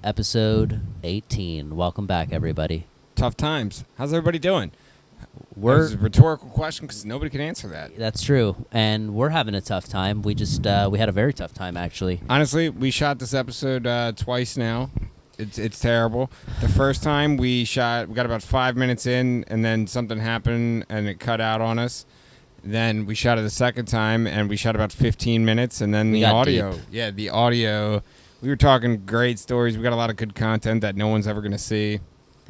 episode 18. Welcome back, everybody. Tough times. How's everybody doing? We're a rhetorical question because nobody can answer that. That's true, and we're having a tough time. We just we had a very tough time, actually. Honestly, we shot this episode twice now. It's terrible. The first time we got about 5 minutes in, and then something happened, and it cut out on us. Then we shot it the second time, and we shot about 15 minutes, and then the audio. Deep. Yeah, the audio. We were talking great stories. We got a lot of good content that no one's ever going to see.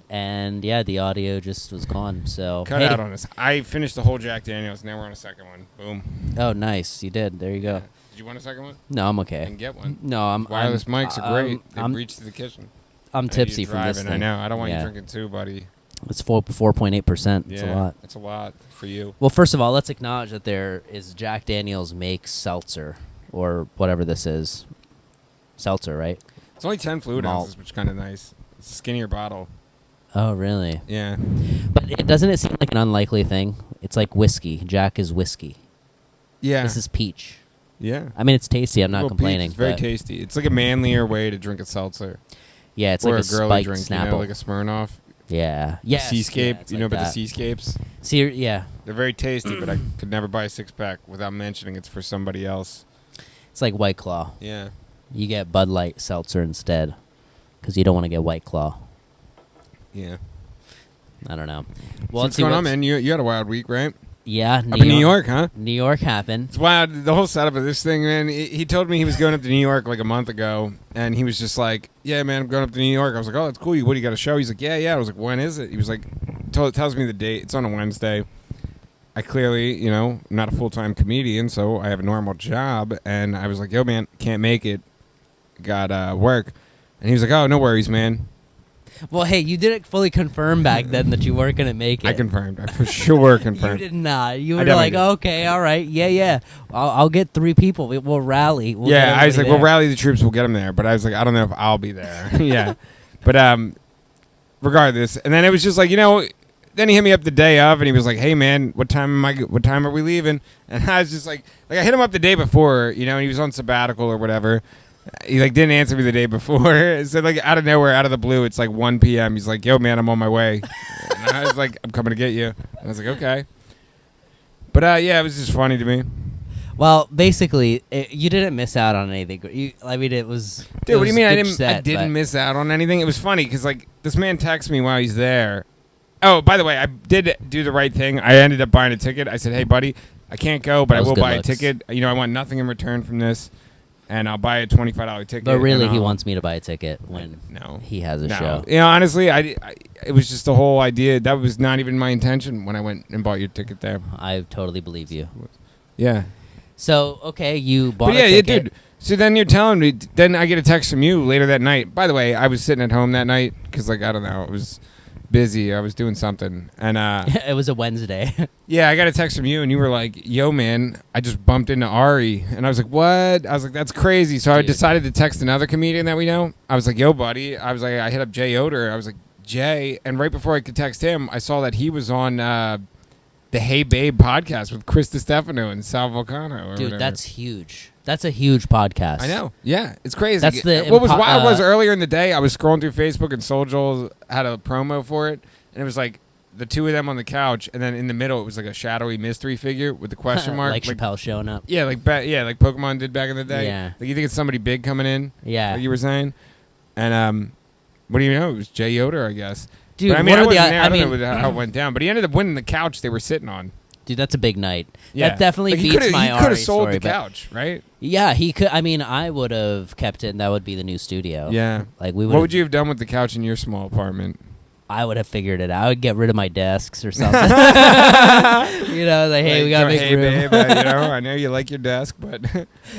And, yeah, the audio just was gone. So Cut out on us. I finished the whole Jack Daniels. Now we're on a second one. Boom. Oh, nice. You did. There you go. Yeah. Did you want a second one? No, I'm okay. I can get one. No, Wireless mics are great. They reach to the kitchen. I'm tipsy from this thing. I know. I don't want you drinking too, buddy. It's 4.8%. Yeah, it's a lot. It's a lot for you. Well, first of all, let's acknowledge that there is Jack Daniels makes seltzer, or whatever this is. Seltzer, right? It's only 10 fluid ounces, which is kind of nice. It's a skinnier bottle. Oh, really? Yeah. But doesn't it seem like an unlikely thing? It's like whiskey. Jack is whiskey. Yeah. This is peach. Yeah. I mean, it's tasty. I'm not complaining. It's very tasty. It's like a manlier way to drink a seltzer. Yeah, it's or like a girly drink, Snapple. like a Smirnoff. Yeah. Yeah. Seascape. Yeah, you know like about the Seascapes? See, yeah. They're very tasty, but I could never buy a six-pack without mentioning it's for somebody else. It's like White Claw. Yeah. You get Bud Light seltzer instead because you don't want to get White Claw. Yeah. I don't know. Well, what's going on, man? You had a wild week, right? Yeah. Up in New York, huh? New York happened. It's wild. The whole setup of this thing, man. He told me he was going up to New York like a month ago, and he was just like, yeah, man, I'm going up to New York. I was like, oh, that's cool. What do you got a show? He's like, yeah. I was like, when is it? He was like, tells me the date. It's on a Wednesday. I clearly, I'm not a full-time comedian, so I have a normal job, and I was like, yo, man, can't make it. Got work. And he was like, oh, no worries, man. Well, hey, you didn't fully confirm back then that you weren't going to make it. I confirmed. I for sure confirmed. You did not. You were like, okay, all right, yeah. I'll get 3 people. We'll rally. I was like, we'll rally the troops. We'll get them there. But I was like, I don't know if I'll be there. Yeah. But regardless. And then it was just like, then he hit me up the day of, and he was like, hey, man, what time are we leaving? And I was just like I hit him up the day before, and he was on sabbatical or whatever. He didn't answer me the day before. So out of nowhere, out of the blue, it's 1 p.m. He's like, yo, man, I'm on my way. And I was like, I'm coming to get you. And I was like, okay. But it was just funny to me. Well, basically, you didn't miss out on anything. It was. Dude, what do you mean? I didn't miss out on anything. It was funny because this man texts me while he's there. Oh, by the way, I did do the right thing. I ended up buying a ticket. I said, hey, buddy, I can't go, but I will buy a ticket. I want nothing in return from this. And I'll buy a $25 ticket. But really, he wants me to buy a ticket when he has a show. Honestly, it was just the whole idea. That was not even my intention when I went and bought your ticket there. I totally believe you. Yeah. So, okay, you bought a ticket. Yeah, dude. So then you're telling me, then I get a text from you later that night. By the way, I was sitting at home that night because, I don't know, it was busy. I was doing something. And it was a Wednesday. Yeah, I got a text from you, and you were like, yo, man, I just bumped into Ari. And I was like, what? I was like, that's crazy. So I decided to text another comedian that we know. I was like, yo, buddy. I was like, I hit up Jay Oder. I was like, Jay. And right before I could text him, I saw that he was on the Hey Babe podcast with Chris DiStefano and Sal Vulcano. Dude, that's huge. That's a huge podcast. I know. Yeah, it's crazy. That's what was wild was earlier in the day, I was scrolling through Facebook, and Soul Joel had a promo for it, and it was like the two of them on the couch, and then in the middle it was like a shadowy mystery figure with the question mark. Like Chappelle showing up. Yeah, like Pokemon did back in the day. Yeah. Like you think it's somebody big coming in? Yeah. Like you were saying? And what do you know? It was Jay Yoder, I guess. Dude, but, I don't know how it went down, but he ended up winning the couch they were sitting on. Dude, that's a big night. Yeah. That definitely beats my Ari He could have sold story, the couch, right? Yeah, he could. I mean, I would have kept it, and that would be the new studio. Yeah. What would you have done with the couch in your small apartment? I would have figured it out. I would get rid of my desks or something. Hey, we got to make room. Hey, babe, I know you like your desk, but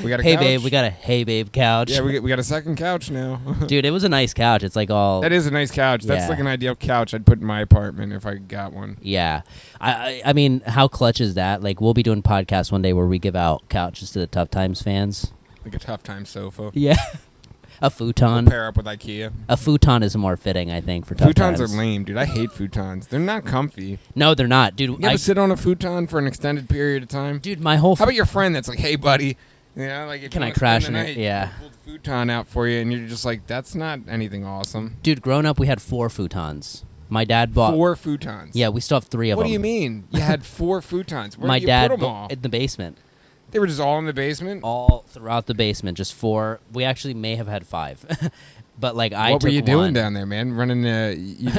we got a couch. Hey, babe, we got a Hey Babe couch. Yeah, we got a second couch now. Dude, it was a nice couch. It's all... That is a nice couch. That's like an ideal couch I'd put in my apartment if I got one. Yeah. I mean, how clutch is that? We'll be doing podcasts one day where we give out couches to the Tough Times fans. Like a Tough Time sofa. Yeah. A futon. We'll pair up with IKEA. A futon is more fitting, I think, for Tough Futons Times. are lame, dude. I hate futons. They're not comfy. No, they're not, dude. You ever sit on a futon for an extended period of time? Dude, my whole... How about your friend that's like, hey, buddy, You know, like if Can you I wanna crash spend the in it? night, Yeah. they pull the futon out for you, and you're just like, that's not anything awesome. Dude, growing up, we had 4 futons. My dad bought 4 futons. Yeah, we still have 3 of What them. do you mean? You had 4 futons. Where My did you dad put them bu- all? in the basement. They were just all in the basement. All throughout the basement, just 4. We actually may have had 5. But like I What took were you doing one. down there, man? Running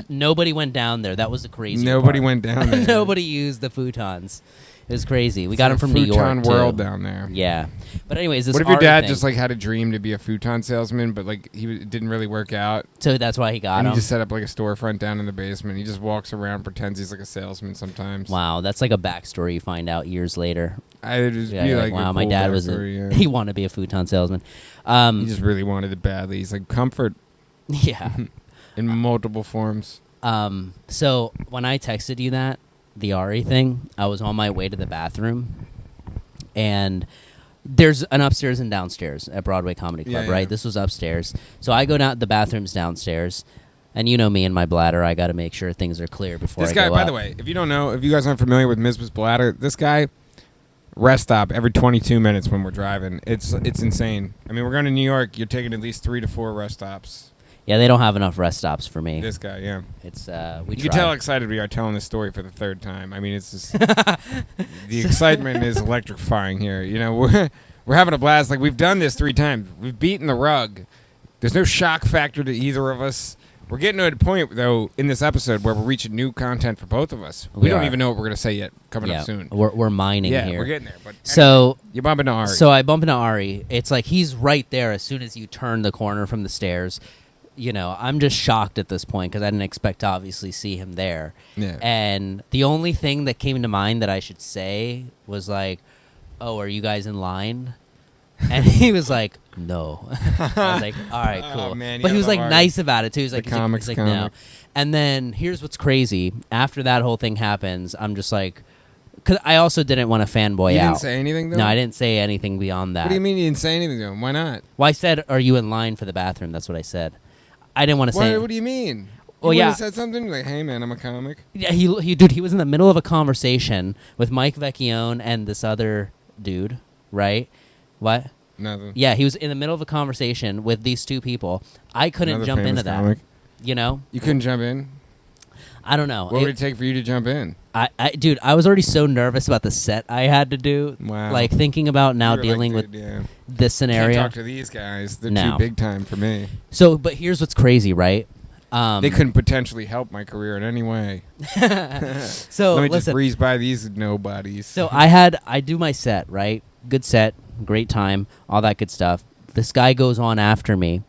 Nobody went down there. That was the crazy Nobody part. went down there. Nobody used the futons. It was crazy. We got them It's from a New York futon too. world down there. Yeah. But anyways, this What if your Ari dad thing, just like had a dream to be a futon salesman, but like it didn't really work out, so that's why he got and them. he just set up like a storefront down in the basement. He just walks around, pretends he's like a salesman sometimes. Wow, that's like a backstory you find out years later. I'd just Yeah, be you're like, wow, a my cool dad was backstory, he wanted to be a futon salesman. he just really wanted it badly. He's like comfort Yeah. in multiple forms. So when I texted you that, the Ari thing, I was on my way to the bathroom, and there's an upstairs and downstairs at Broadway Comedy Club, Yeah, right? yeah. This was upstairs. So I go down, the bathroom's downstairs, and you know me and my bladder, I got to make sure things are clear before This I guy, go by up. the way, if you don't know, if you guys aren't familiar with Misbah's bladder, this guy rest stop every 22 minutes when we're driving. It's insane. I mean, we're going to New York. You're taking at least 3 to 4 rest stops. Yeah, they don't have enough rest stops for me. This guy, yeah. It's You we can try. tell how excited we are telling this story for the 3rd time. I mean, it's just the excitement is electrifying here. You know, we're having a blast. Like we've done this 3 times. We've beaten the rug. There's no shock factor to either of us. We're getting to a point though in this episode where we're reaching new content for both of us. We don't are. even know what we're gonna say yet. Coming Yeah, up soon. we're mining Yeah, here. we're getting there. But So you bump into Ari. So I bump into Ari. It's like he's right there as soon as you turn the corner from the stairs. You know, I'm just shocked at this point because I didn't expect to obviously see him there. Yeah. And the only thing that came to mind that I should say was like, "Oh, are you guys in line?" And he was like, "No." I was like, "All right, cool." Oh, man, you but he gotta was like love Ari. nice about it too. He's like, comics he's like, "No." comic. And then here's what's crazy. After that whole thing happens, I'm just like, because I also didn't want to fanboy You out. didn't say anything though? No, I didn't say anything beyond that. What do you mean you didn't say anything to him? Why not? Well, I said, "Are you in line for the bathroom?" That's what I said. I didn't want to say. What do you mean? Well, you yeah. would've said something like, "Hey, man, I'm a comic." Yeah, he was in the middle of a conversation with Mike Vecchione and this other dude, right? What? Nothing. Yeah, he was in the middle of a conversation with these 2 people. I couldn't Another jump famous into that. comic. You know? You couldn't jump in. I don't know. What would it take for you to jump in? Dude, I was already so nervous about the set I had to do. Wow. Like thinking about now You were like, dealing "Dude, with yeah. this scenario. Can't talk to these guys. They're No. too big time for me. So, but here's what's crazy, right? They couldn't potentially help my career in any way. So Let me just listen. breeze by these nobodies. So I do my set, right? Good set, great time, all that good stuff. This guy goes on after me.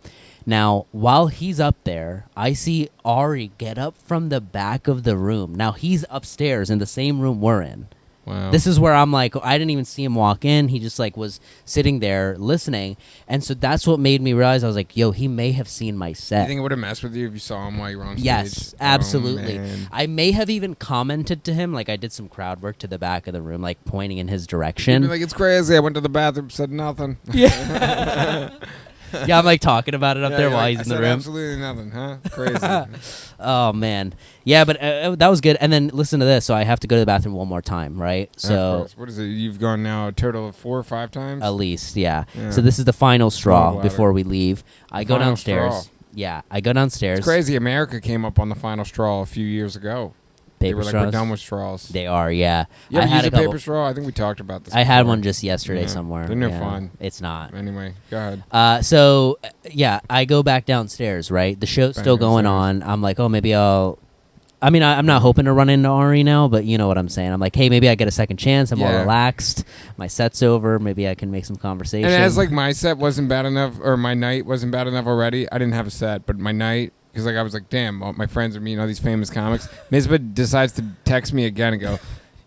Now, while he's up there, I see Ari get up from the back of the room. Now, he's upstairs in the same room we're in. wow. This is where I'm like, I didn't even see him walk in. He just like was sitting there listening. And so that's what made me realize, I was like, yo, he may have seen my You set. think it would have messed with you if you saw him while you were on stage? Yes, Oh, absolutely. man. I may have even commented to him, like I did some crowd work to the back of the room, like pointing in his You'd direction. be like, it's crazy. I went to the bathroom, said nothing. Yeah. Yeah, I'm like talking about it up Yeah, there you're while like, he's I in the said room. absolutely nothing, huh? Crazy. Oh man, yeah, but that was good. And then listen to this. So I have to go to the bathroom one more time, right? Of So course. What is it? You've gone now a total of 4 or 5 times? at least, yeah. Yeah. So this is the final straw bladder. before we leave. I go Final downstairs. straw. Yeah, I go downstairs. It's crazy. America came up on the final straw a few years ago. They Paper were like, straws. we're done with straws. They are, yeah. You I ever had use a a couple. paper straw? I think we talked about this I had before. one just yesterday Yeah. somewhere. They're no yeah. fun. It's not. Anyway, go ahead. So yeah, I go back downstairs. Right, the show's Back still going downstairs. on. I'm like, oh, maybe I'll. I mean, I'm not hoping to run into Ari now, but you know what I'm saying. I'm like, hey, maybe I get a second chance. I'm more Yeah. relaxed. My set's over. Maybe I can make some conversation. And as like my set wasn't bad enough, or my night wasn't bad enough already, I didn't have a set, but my night, because like I was like, damn, all my friends are meeting all these famous comics. Misbah decides to text me again and go,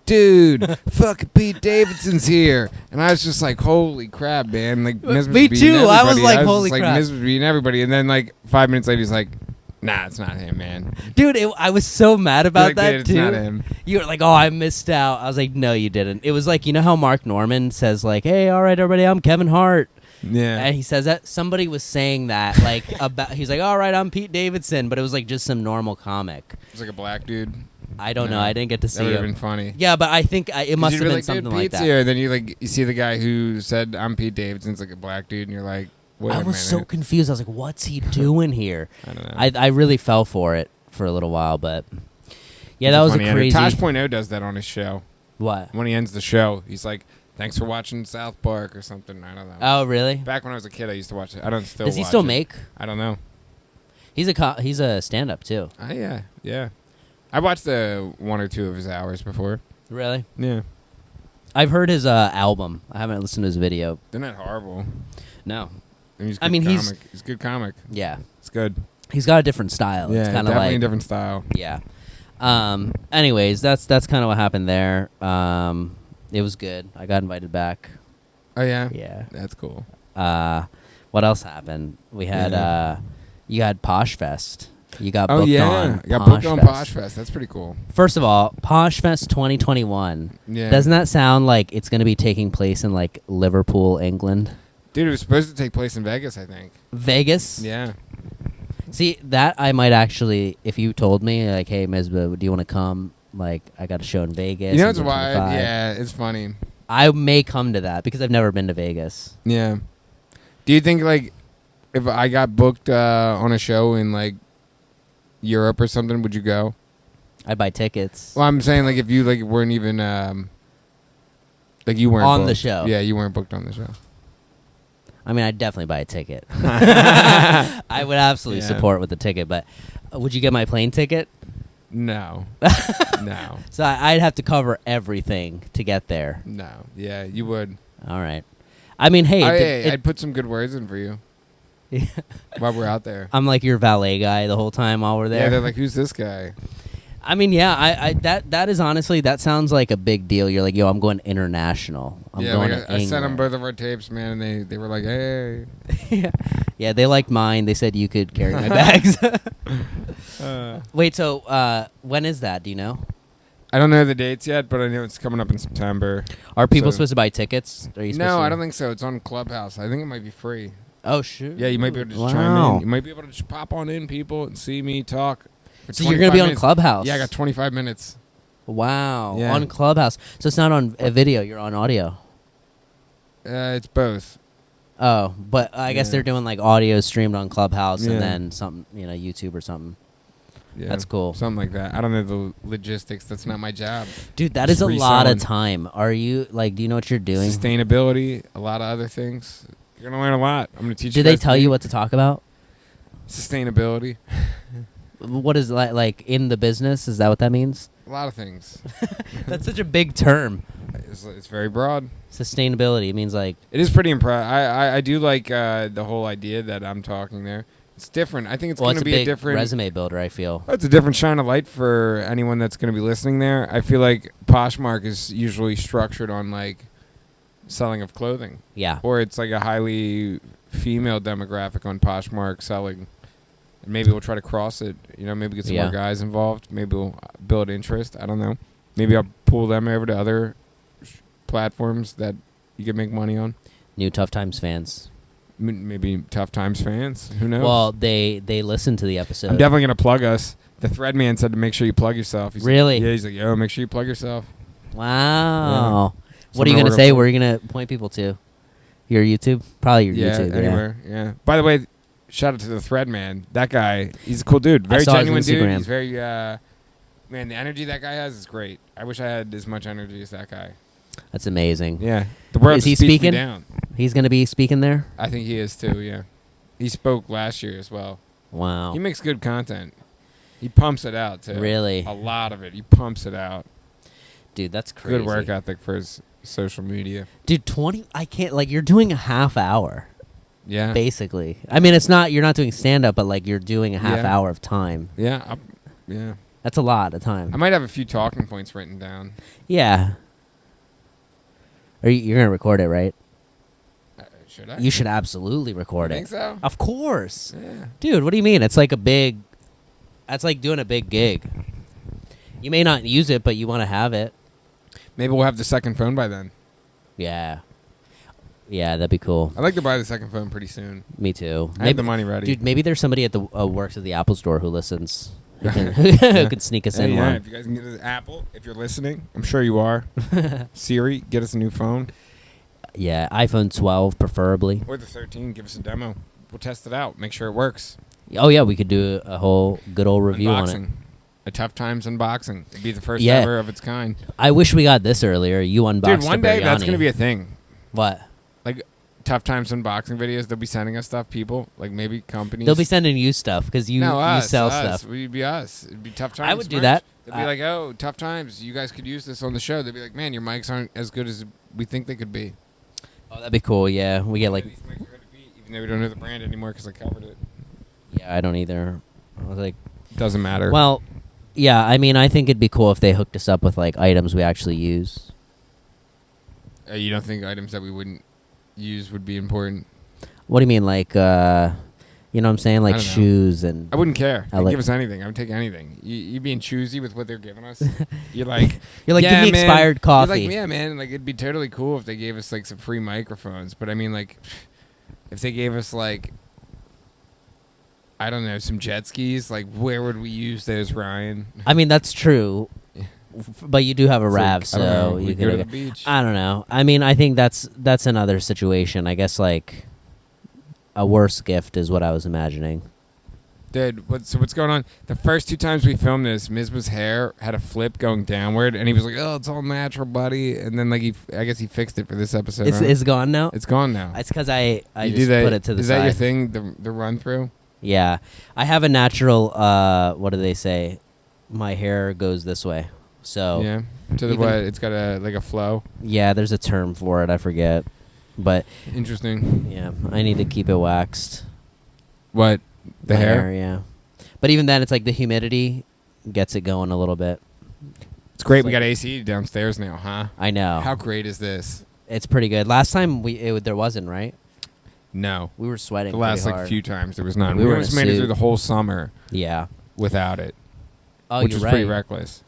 dude, fucking Pete Davidson's here. And I was just like, holy crap, man. Like, Misbah's Me beating too. I was everybody. like, just holy crap. Like, Misbah's beating everybody. And then like 5 minutes later, he's like, nah, it's not him, man. Dude, I was so mad about Like, that dude, it's too. not him. You were like, oh, I missed out. I was like, no, you didn't. It was like, you know how Mark Norman says like, hey, all right, everybody, I'm Kevin Hart. Yeah. And he says that somebody was saying that like about he's like, all right, I'm Pete Davidson, but it was like just some normal comic. It's like a black dude. I don't know. I didn't get to see That would have him. been funny. Yeah, but I think it must have been Like, something dude, like Pete's that. Here. Then you see the guy who said I'm Pete Davidson's like a black dude, and you're like, wait a I minute. was so confused. I was like, "What's he doing here?" I don't know. I really fell for it for a little while, but yeah, He's that was a funny crazy. Tosh.0 does that on his show. What? When he ends the show, he's like, "Thanks for watching South Park" or something. I don't know. Oh, really? Back when I was a kid, I used to watch it. I don't still. Does he watch still it. make? I don't know. He's a stand-up too. Yeah. I watched the 1 or 2 of his hours before. Really? Yeah. I've heard his album. I haven't listened to his video. They're not horrible. No. He's a I good mean, comic. He's a good comic. Yeah. It's good. He's got a different style. Yeah, It's kind of definitely a like different style. yeah. Anyways, that's kind of what happened there. It was good. I got invited back. Oh yeah. Yeah. That's cool. What else happened? We had you had Posh Fest. You got Oh booked yeah. on I got Posh booked on Fest. Posh Fest. That's pretty cool. First of all, Posh Fest 2021. Yeah. Doesn't that sound like it's going to be taking place in like Liverpool, England? Dude, it was supposed to take place in Vegas, I think. Vegas? Yeah. See, that I might actually, if you told me, like, hey, Misbah, do you want to come? Like, I got a show in Vegas. You know in it's why? 2025. Yeah, it's funny. I may come to that because I've never been to Vegas. Yeah. Do you think like if I got booked on a show in like Europe or something, would you go? I'd buy tickets. Well, I'm saying like if you like weren't even like you weren't On the booked. show. Yeah, you weren't booked on the show. I mean, I'd definitely buy a ticket. I would absolutely Yeah. support with the ticket, but would you get my plane ticket? No. No. So I'd have to cover everything to get there. No. Yeah, you would. All right. I mean, hey, I'd put some good words in for you while we're out there. I'm like your valet guy the whole time while we're Yeah, there. they're like, who's this guy? I mean, yeah, I that is honestly, that sounds like a big deal. You're like, yo, I'm going international. I'm yeah, going like to I sent them England. both of our tapes, man, and they were like, hey. Yeah, they liked mine. They said you could carry my bags. Uh, Wait, so when is that? Do you know? I don't know the dates yet, but I know it's coming up in September. Are people So- supposed to buy tickets? Are you supposed No, to? I don't think so. It's on Clubhouse. I think it might be free. Oh, shoot. Yeah, you might be able to just chime in. You might be able to just pop on in, people, and see me talk. For So you're going to be 25 on minutes. Clubhouse? Yeah, I got 25 minutes. Wow. Yeah. On Clubhouse. So it's not on a video. You're on audio. It's both. Oh, but I guess Yeah. they're doing like audio streamed on Clubhouse Yeah. and then something, YouTube or something. Yeah, That's cool. Something like that. I don't know the logistics. That's not my job. Dude, that is Just a lot of reselling. time. Are you, like, do you know what you're doing? Sustainability, a lot of other things. You're going to learn a lot. I'm going to teach Do you they guys tell you what to talk about? Sustainability. What is like in the business? Is that what that means? A lot of things. That's such a big term. It's very broad. Sustainability. It means like, It is pretty impressive. I do like the whole idea that I'm talking there. It's different. I think it's well, going it's to a be big a different resume builder, I feel. It's a different shine of light for anyone that's going to be listening there. I feel like Poshmark is usually structured on like selling of clothing, Yeah. or it's like a highly female demographic on Poshmark selling. And maybe we'll try to cross it. Maybe get some Yeah. more guys involved. Maybe we'll build interest. I don't know. Maybe I'll pull them over to other platforms that you can make money on. New Tough Times fans. Maybe Tough Times fans. Who knows? Well, they listen to the episode. I'm definitely going to plug us. The thread man said to make sure you plug yourself. He's Really? Like, yeah, he's like, yo, make sure you plug yourself. Wow. Yeah. What are you Somewhere going to we're say? gonna- Where are you going to point people to? Your YouTube? Probably your Yeah, YouTube. anywhere. Yeah. By the way, shout out to the thread man. That guy, he's a cool dude. Very saw his genuine dude. Instagram. He's very, man, the energy that guy has is great. I wish I had as much energy as that guy. That's amazing. Yeah. The world Is he speaks me speaking? down. He's going to be speaking there? I think he is too, yeah. He spoke last year as well. Wow. He makes good content. He pumps it out too. Really? A lot of it. He pumps it out. Dude, that's crazy. Good work ethic for his social media. Dude, I can't, like, you're doing a half hour, Yeah. basically. I mean, you're not doing stand-up, but, like, you're doing a half Yeah. hour of time. Yeah. Yeah. That's a lot of time. I might have a few talking points written down. Yeah. You're going to record it, right? Should I? You should absolutely record You it. think so? Of course. Yeah. Dude, what do you mean? It's like that's like doing a big gig. You may not use it, but you want to have it. Maybe we'll have the second phone by then. Yeah. Yeah, that'd be cool. I'd like to buy the second phone pretty soon. Me too. I have the money ready. Dude, maybe there's somebody at the works at the Apple store who listens. who could sneak us in yeah, one. if you guys can get us Apple, if you're listening, I'm sure you are. Siri, get us a new phone. Yeah, iPhone 12 preferably. Or the 13, give us a demo. We'll test it out, make sure it works. Oh yeah, we could do a whole good old review on it. Unboxing. A Tough Times unboxing. It'd be the first Yeah. ever of its kind. I wish we got this earlier. You unboxed Dude, one a day that's biryani. going to be a thing. What? Like, Tough Times unboxing videos, they'll be sending us stuff, people. Like, maybe companies. They'll be sending you stuff because you sell us. stuff. We'd be us. It'd be Tough Times. I would do merch. that. They'd be like, oh, Tough Times. You guys could use this on the show. They'd be like, man, your mics aren't as good as we think they could be. Oh, that'd be cool. Yeah, we get like. These mics are hard to beat, even though we don't know the brand anymore because I covered it. Yeah, I don't either. I was like, Doesn't matter. well, yeah. I mean, I think it'd be cool if they hooked us up with like items we actually use. You don't think items that we wouldn't use would be important? What do you mean, like, you know what I'm saying, like I don't know. shoes and? I wouldn't care. I They'd like- give us anything. I would take anything. You being choosy with what they're giving us. You're like, You're like, yeah, give me man. expired coffee. You're like, yeah, man. Like, it'd be totally cool if they gave us like some free microphones. But I mean, like, if they gave us like, I don't know, some jet skis. Like, where would we use those, Ryan? I mean, that's true, but you do have a It's Rav, like, I don't so know, you we can. go to the beach. I don't know. I mean, I think that's another situation. I guess like a worse gift is what I was imagining. Dude, what's going on? The first 2 times we filmed this, Misbah's hair had a flip going downward, and he was like, "Oh, it's all natural, buddy." And then, like, I guess he fixed it for this episode. It's huh? it's gone now. It's gone now. It's because I You just do that, put it to the is side. that your thing? The run through? Yeah, I have a natural. What do they say? My hair goes this way. So Yeah. To the even- what? It's got a flow. yeah, there's a term for it. I forget, but Interesting. yeah, I need to keep it waxed. What? The My hair? yeah. But even then, it's like the humidity gets it going a little bit. It's great. It's We like- got AC downstairs now, huh? I know. How great is this? It's pretty good. Last time there wasn't, right? No. We were sweating. The last pretty like hard. few times there was none. We We were in almost a made it suit. through the whole summer Yeah. without it, Oh, which you're was right. pretty reckless.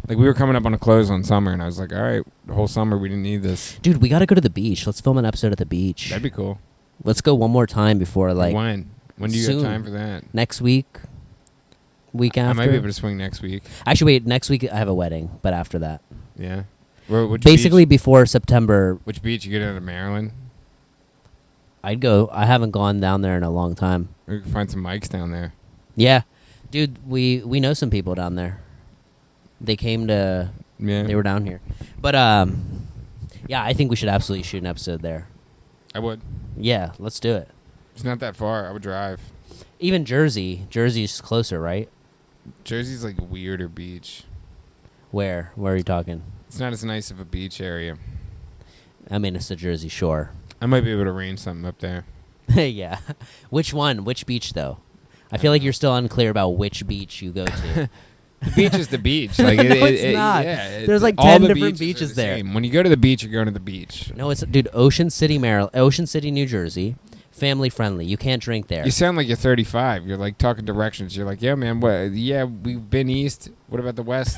Like, we were coming up on a close on summer, and I was like, all right, the whole summer we didn't need this. Dude, we got to go to the beach. Let's film an episode at the beach. That'd be cool. Let's go one more time before like When? When do you soon. have time for that? next week. Week I after. might be able to swing next week. Actually, wait. Next week I have a wedding, but after that, Yeah. Which basically beach? before September, Which beach? You go down to Maryland? I'd go. I haven't gone down there in a long time. We can find some mics down there. Yeah, dude, we know some people down there. They came to. Yeah. They were down here, but yeah, I think we should absolutely shoot an episode there. I would. Yeah, let's do it. It's not that far. I would drive. Even Jersey's closer, right? Jersey's like a weirder beach. Where are you talking? It's not as nice of a beach area. I mean, it's the Jersey Shore. I might be able to arrange something up there. Yeah. Which one? Which beach, though? I feel like you're still unclear about which beach you go to. The beach is the beach. Like No, it's not. There's like all 10 the different beaches are beaches the there. same. When you go to the beach, you're going to the beach. No, it's dude. Ocean City, Maryland. Ocean City, New Jersey. Family friendly. You can't drink there. You sound like you're 35. You're like talking directions. You're like, yeah, man. What? Yeah, we've been east. What about the west?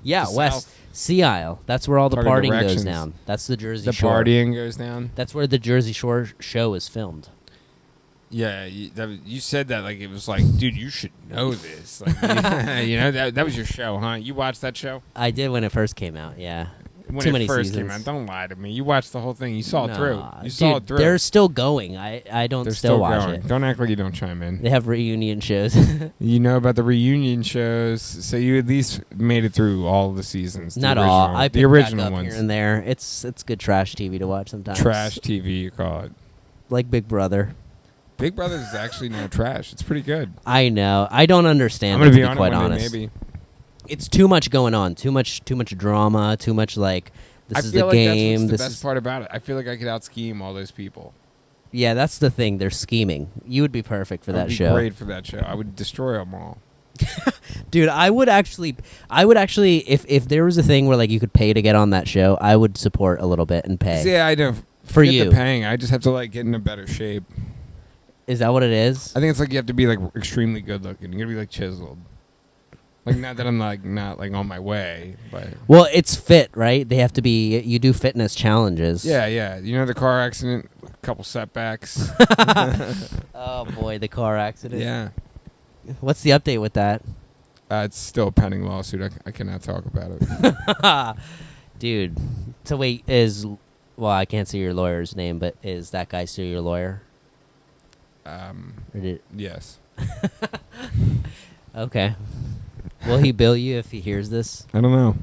Yeah, the West South. Sea Isle. That's where all the Talking partying directions. goes down. That's the Jersey The Shore. partying goes down. That's where the Jersey Shore show is filmed. Yeah, you said that like it was like, dude, you should know this. Like, you know, that was your show, huh? You watched that show? I did when it first came out. Yeah. When Too it many first came seasons. out. Don't lie to me. You watched the whole thing. You saw it through. Nah, You saw dude, it through. They're still going. I don't They're still watch going. it. Don't act like you don't chime in. They have reunion shows. You know about the reunion shows, so you at least made it through all the seasons. Not the all. original- I the pick original back up ones. here and there. It's good trash TV to watch sometimes. Trash TV, you call it. Like Big Brother. Big Brother is actually no trash. It's pretty good. I know. I don't understand. I'm it, gonna to be be on it quite one day, honest. maybe. It's too much going on. Too much drama. Too much like this I is feel the like game. that's what's This the best is part about it. I feel like I could out scheme all those people. yeah. That's the thing. They're scheming. You would be perfect for I that would be show, great for that show. I would destroy them all. dude. I would actually. If there was a thing where like you could pay to get on that show, I would support a little bit and pay. Yeah, I know. For Forget you. the paying. I just have to like get in a better shape. Is that what it is? I think it's like you have to be like extremely good looking. You gotta be like chiseled. Like not that I'm like not like on my way, but Well, it's fit, right? They have to be. You do fitness challenges. yeah. You know the car accident, a couple setbacks. Oh boy, the car accident. Yeah. What's the update with that? It's still a pending lawsuit. I cannot talk about it. Dude. So wait, well, I can't say your lawyer's name, but is that guy still your lawyer? Or Yes. Okay. Will he bill you if he hears this? I don't know.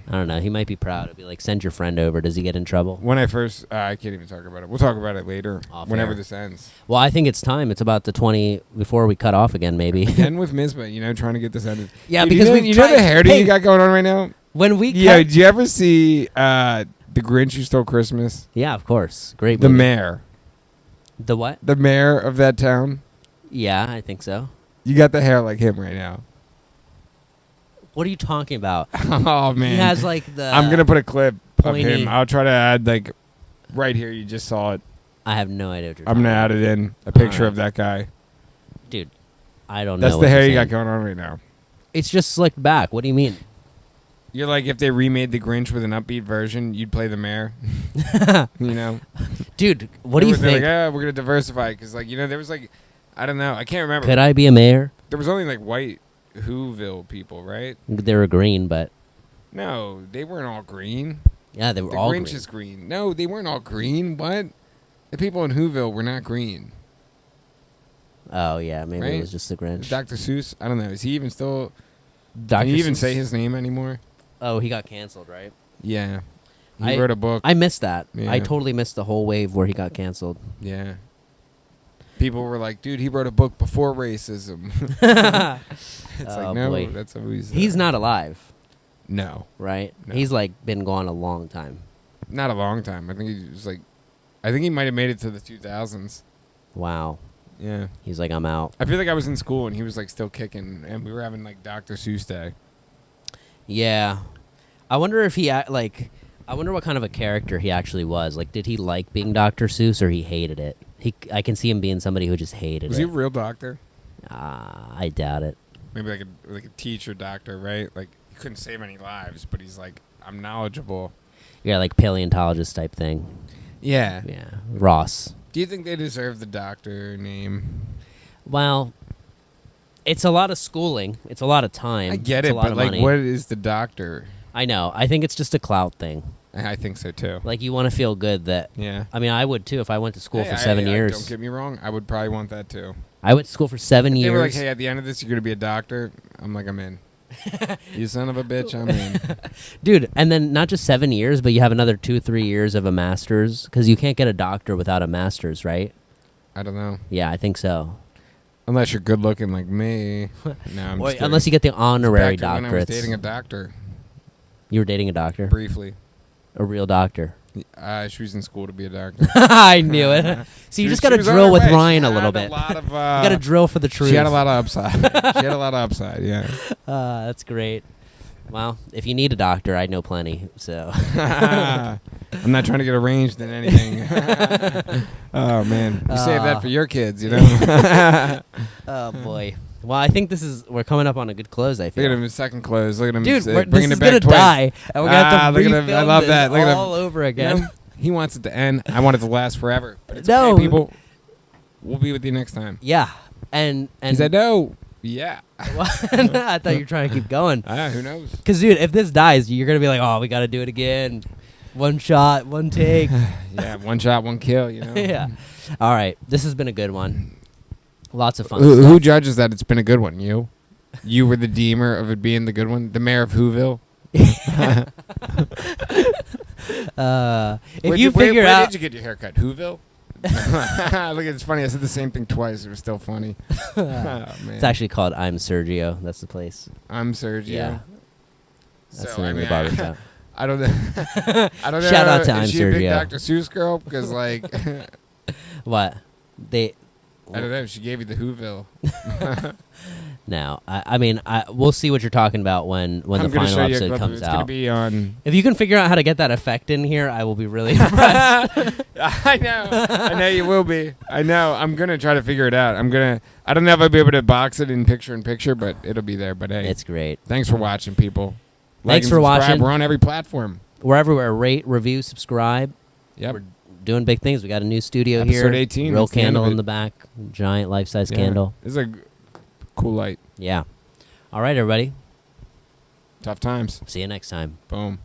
I don't know. He might be proud. It'll be like, send your friend over. Does he get in trouble? When I first, I can't even talk about it. We'll talk about it later, whenever fair. this ends. Well, I think it's time. It's about the 20 before we cut off again, maybe. Again with Misbah, trying to get this ended. Yeah, Dude, because you know the hairdo you got going on right now? When we Yeah, cut, did you ever see The Grinch Who Stole Christmas? yeah, of course. Great The movie. mayor. The what? The mayor of that town. Yeah, I think so. You got the hair like him right now. What are you talking about? Oh, man. He has like the... I'm going to put a clip of pointy- him. I'll try to add, like, right here. You just saw it. I have no idea what you're I'm talking going to about. add it in. A picture Alright. of that guy. Dude, I don't know. That's what the hair you're you got saying. going on right now. It's just slicked back. What do you mean? You're like, if they remade The Grinch with an upbeat version, you'd play the mayor. You know? Dude, what do you They're think? like, we're going to diversify. Because, like, there was, like, I don't know. I can't remember. Could I be a mayor? There was only, like, white Whoville people, right? They were green, but... No, they weren't all green. Yeah, they were The all Grinch green. is green. No, they weren't all green. What? The people in Whoville were not green. Oh, yeah, maybe Right? it was just the Grinch. Dr. Seuss, I don't know. Is he even still... Dr. Can you even Seuss. say his name anymore? Oh, he got canceled, right? Yeah. He I- wrote a book. I missed that. Yeah. I totally missed the whole wave where he got canceled. Yeah. People were like, dude, he wrote a book before racism. It's Oh, like, no, boy. that's always... He's not alive, No. right? No. He's like been gone a long time. Not a long time. I think he was like... I think he might have made it to the 2000s. Wow. Yeah. He's like, I'm out. I feel like I was in school and he was like still kicking and we were having like Dr. Seuss Day. Yeah. I wonder if I wonder what kind of a character he actually was. Like, did he like being Dr. Seuss or he hated it? I can see him being somebody who just hated Was he a it. real doctor? I doubt it. Maybe like a teacher doctor, right? Like he couldn't save any lives, but he's like, I'm knowledgeable. Yeah, like paleontologist type thing. Yeah. Yeah. Ross. Do you think they deserve the doctor name? Well, it's a lot of schooling. It's a lot of time. I get it's it, a lot but of like, money. what is the doctor? I know. I think it's just a clout thing. I think so too. Like, you want to feel good that... Yeah. I mean, I would, too, if I went to school Hey, for 7 years. Don't get me wrong. I would probably want that too. I went to school for 7 If years. they were like, hey, at the end of this, you're going to be a doctor. I'm like, I'm in. You son of a bitch, I'm in. Dude, and then not just 7 years, but you have another 2-3 years of a master's, because you can't get a doctor without a master's, right? I don't know. Yeah, I think so. Unless you're good looking like me. No, I'm Or, just kidding. unless you get the honorary Back to when I was dating a doctorates. doctor You were dating a doctor? briefly. A real doctor. She was in school to be a doctor. I knew it. So you just got to drill with Ryan a little bit. You You got to drill for the truth. She had a lot of upside. She had a lot of upside, yeah. That's great. Well, if you need a doctor, I know plenty. So I'm not trying to get arranged in anything. Oh, man. You save that for your kids, you know? oh boy. Well, I think we're coming up on a good close. I Look feel. at him, his second close. Look at him. Dude, bringing this it is back gonna twice. die, and we're gonna have to look at him. I love refilm that. this Look at him. all over again. You know, he wants it to end. I want it to last forever. But it's No. okay, people. We'll be with you next time. Yeah, and He said no. Yeah. I thought you were trying to keep going. Who knows? Because, dude, if this dies, you're gonna be like, oh, we got to do it again. One shot, one take. Yeah, one shot, one kill, you know? Yeah. All right, this has been a good one. Lots of fun. Who stuff. judges that it's been a good one? You? You were the deemer of it being the good one? The mayor of Whoville? If you figure where out, did you get your haircut? Whoville? Look, it's funny. I said the same thing twice. It was still funny. Oh, man. it's actually called I'm Sergio. That's the place. I'm Sergio. Yeah. That's So, the name I of mean, the barbershop. I don't know. I don't know. Shout out to Is I'm she a big Sergio. Dr. Seuss girl? Because, like, What? They. I don't know. She gave you the Whoville. No, I mean, we'll see what you're talking about when the I'm gonna final show you a episode clip of it. comes It's going to out. be on. If you can figure out how to get that effect in here, I will be really impressed. I know. I know you will be. I know. I'm going to try to figure it out. I don't know if I'll be able to box it in picture, but it'll be there. But hey, It's great. thanks for watching, people. Thanks and for subscribe. watching. We're on every platform. We're everywhere. Rate, review, subscribe. Yep. We're doing big things. We got a new studio Episode here. 18, Real that's the end candle of in it. the back. Giant life-size Yeah. candle. This is a cool light. Yeah. All right, everybody. Tough times. See you next time. Boom.